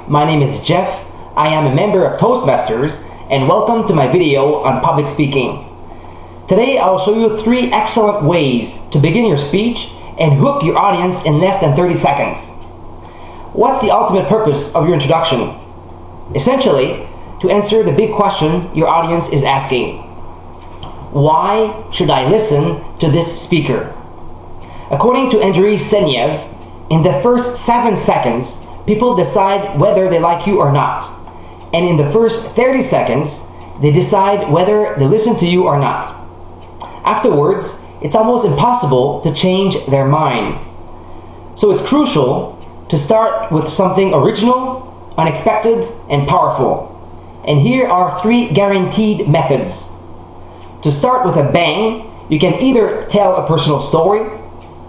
My name is Jeff. I am a member of Toastmasters, and welcome to my video on public speaking. Today I'll show you 3 excellent ways to begin your speech and hook your audience in less than 30 seconds. What's the ultimate purpose of your introduction? Essentially, to answer the big question your audience is asking. Why should I listen to this speaker? According to Andrei Senev, in the first 7 seconds, people decide whether they like you or not. And in the first 30 seconds, they decide whether they listen to you or not. Afterwards, it's almost impossible to change their mind. So it's crucial to start with something original, unexpected, and powerful. And here are 3 guaranteed methods. To start with a bang, you can either tell a personal story,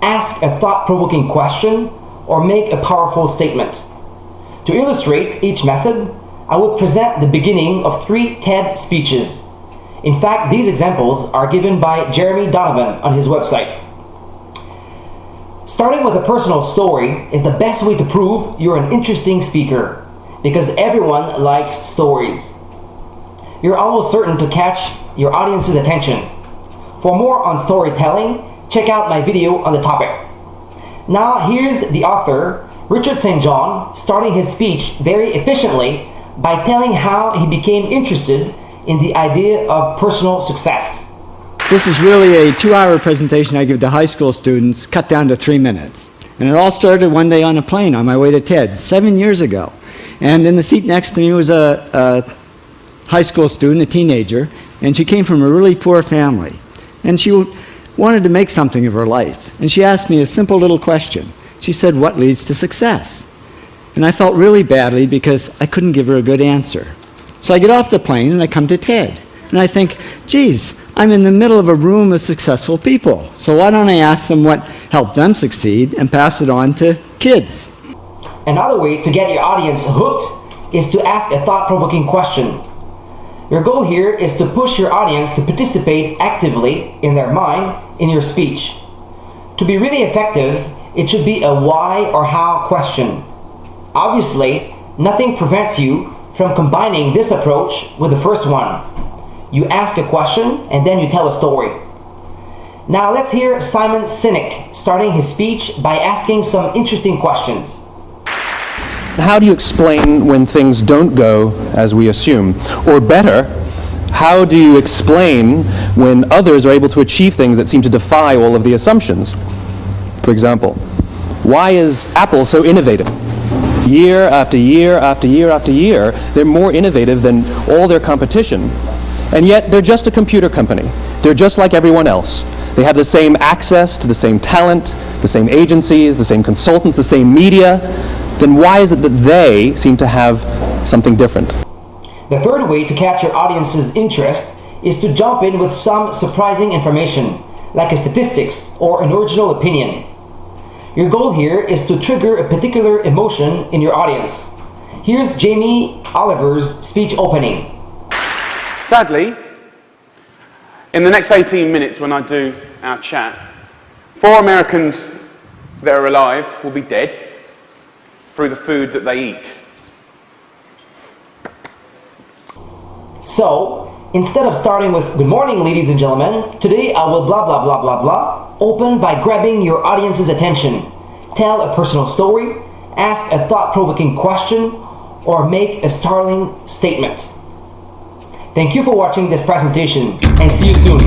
ask a thought-provoking question, or make a powerful statement. To illustrate each method, I will present the beginning of 3 TED speeches. In fact, these examples are given by Jeremy Donovan on his website. Starting with a personal story is the best way to prove you're an interesting speaker, because everyone likes stories. You're almost certain to catch your audience's attention. For more on storytelling, check out my video on the topic. Now here's the author, Richard St. John, starting his speech very efficiently by telling how he became interested in the idea of personal success. This is really a 2-hour presentation I give to high school students, cut down to 3 minutes. And it all started one day on a plane on my way to TED, 7 years ago. And in the seat next to me was a high school student, a teenager, and she came from a really poor family. And she wanted to make something of her life. And she asked me a simple little question. She said, "What leads to success?" And I felt really badly because I couldn't give her a good answer. So I get off the plane and I come to TED. And I think, geez, I'm in the middle of a room of successful people. So why don't I ask them what helped them succeed and pass it on to kids? Another way to get your audience hooked is to ask a thought-provoking question. Your goal here is to push your audience to participate actively in their mind in your speech. To be really effective, it should be a why or how question. Obviously, nothing prevents you from combining this approach with the first one. You ask a question and then you tell a story. Now let's hear Simon Sinek starting his speech by asking some interesting questions. How do you explain when things don't go as we assume? Or better, how do you explain when others are able to achieve things that seem to defy all of the assumptions? For example, why is Apple so innovative? Year after year after year after year, they're more innovative than all their competition. And yet, they're just a computer company. They're just like everyone else. They have the same access to the same talent, the same agencies, the same consultants, the same media. Then why is it that they seem to have something different? The third way to catch your audience's interest is to jump in with some surprising information, like a statistics or an original opinion. Your goal here is to trigger a particular emotion in your audience. Here's Jamie Oliver's speech opening. Sadly, in the next 18 minutes when I do our chat, 4 Americans that are alive will be dead through the food that they eat. So, instead of starting with "Good morning, ladies and gentlemen, today I will blah blah blah blah blah," open by grabbing your audience's attention. Tell a personal story, ask a thought-provoking question, or make a startling statement. Thank you for watching this presentation, and see you soon.